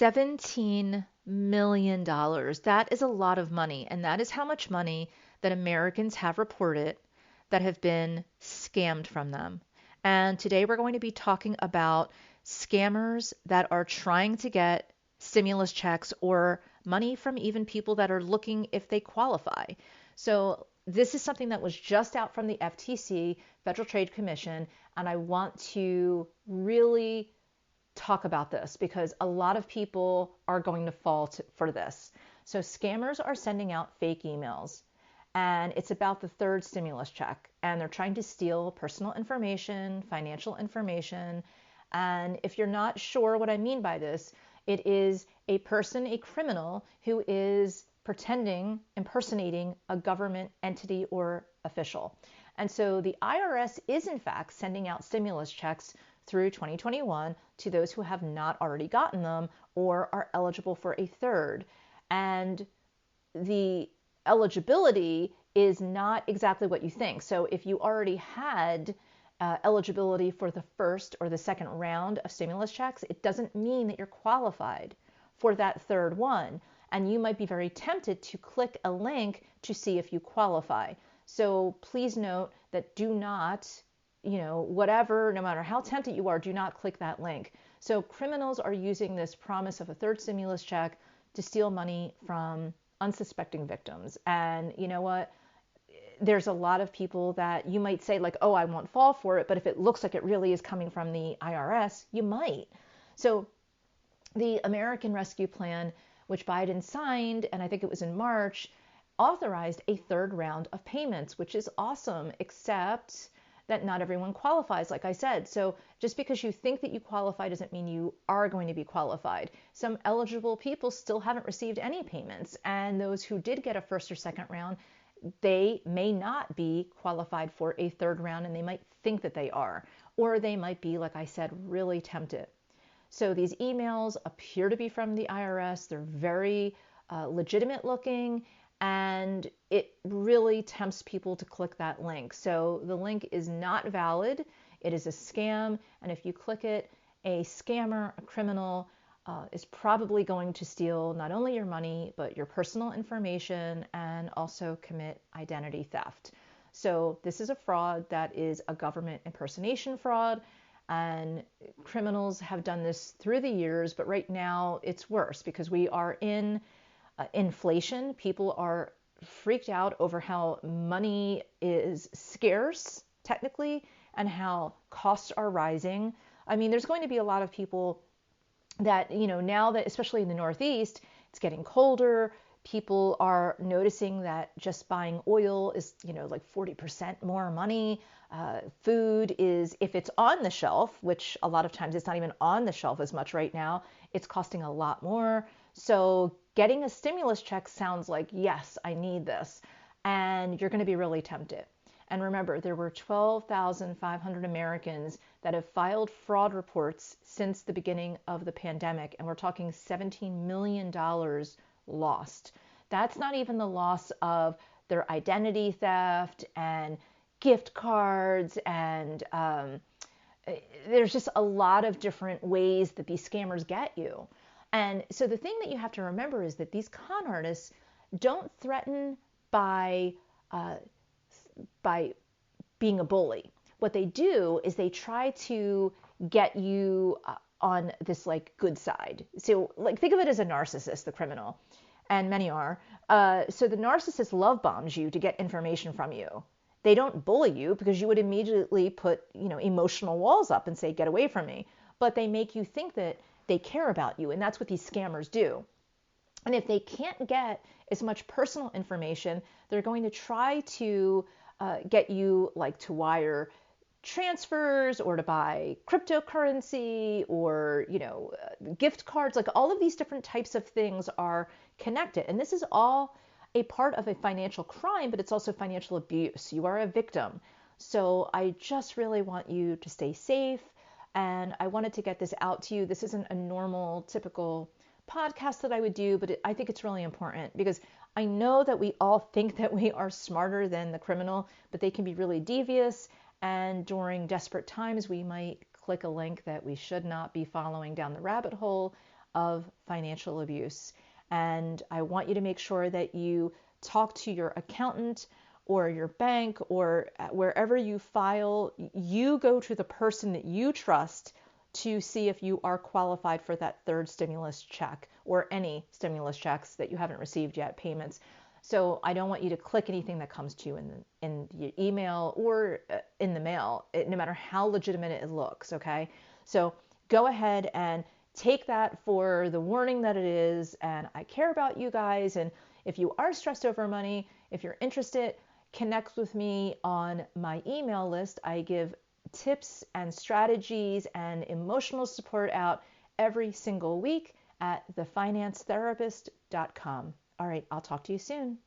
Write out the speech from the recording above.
$17 million. That is a lot of money. And that is how much money that Americans have reported that have been scammed from them. And today we're going to be talking about scammers that are trying to get stimulus checks or money from even people that are looking if they qualify. So this is something that was just out from the FTC, Federal Trade Commission, and I want to really talk about this because a lot of people are going to fall for this. So scammers are sending out fake emails, and it's about the third stimulus check, and they're trying to steal personal information, financial information. And if you're not sure what I mean by this, it is a person, a criminal, who is impersonating a government entity or official. And so the IRS is in fact sending out stimulus checks through 2021 to those who have not already gotten them or are eligible for a third. And the eligibility is not exactly what you think. So if you already had eligibility for the first or the second round of stimulus checks, it doesn't mean that you're qualified for that third one. And you might be very tempted to click a link to see if you qualify. So please note that do not, no matter how tempted you are, do not click that link. So criminals are using this promise of a third stimulus check to steal money from unsuspecting victims. And you know what? There's a lot of people that you might say like, oh, I won't fall for it. But if it looks like it really is coming from the IRS, you might. So the American Rescue Plan, which Biden signed, and I think it was in March, authorized a third round of payments, which is awesome, except that not everyone qualifies, like I said. So just because you think that you qualify doesn't mean you are going to be qualified. Some eligible people still haven't received any payments, and those who did get a first or second round, they may not be qualified for a third round, and they might think that they are, or they might be, like I said, really tempted. So these emails appear to be from the IRS. They're very legitimate looking, and it really tempts people to click that link. So the link is not valid. It is a scam, and if you click it, a scammer, a criminal, is probably going to steal not only your money, but your personal information and also commit identity theft. So this is a fraud that is a government impersonation fraud. And criminals have done this through the years, but right now it's worse because we are in inflation. People are freaked out over how money is scarce, technically, and how costs are rising. I mean, there's going to be a lot of people that, now that, especially in the Northeast, it's getting colder. People are noticing that just buying oil is, like 40% more money. Food is, if it's on the shelf, which a lot of times it's not even on the shelf as much right now, it's costing a lot more. So getting a stimulus check sounds like, yes, I need this. And you're going to be really tempted. And remember, there were 12,500 Americans that have filed fraud reports since the beginning of the pandemic. And we're talking $17 million lost. That's not even the loss of their identity theft and gift cards, and there's just a lot of different ways that these scammers get you. And so the thing that you have to remember is that these con artists don't threaten by being a bully. What they do is they try to get you on this like good side. So like think of it as a narcissist, the criminal, and many are. So the narcissist love bombs you to get information from you. They don't bully you because you would immediately put, emotional walls up and say, get away from me. But they make you think that they care about you. And that's what these scammers do. And if they can't get as much personal information, they're going to try to get you like to wire transfers or to buy cryptocurrency or, gift cards. Like all of these different types of things are connected. And this is all a part of a financial crime, but it's also financial abuse. You are a victim. So I just really want you to stay safe. And I wanted to get this out to you. This isn't a normal, typical podcast that I would do, but I think it's really important because I know that we all think that we are smarter than the criminal, but they can be really devious. And during desperate times, we might click a link that we should not be following down the rabbit hole. of financial abuse. And I want you to make sure that you talk to your accountant or your bank or wherever you file. You go to the person that you trust to see if you are qualified for that third stimulus check or any stimulus checks that you haven't received yet, payments. So I don't want you to click anything that comes to you in your email or in the mail, no matter how legitimate it looks, okay? So go ahead and take that for the warning that it is, and I care about you guys. And if you are stressed over money, if you're interested, connect with me on my email list. I give tips and strategies and emotional support out every single week at thefinancetherapist.com. All right, I'll talk to you soon.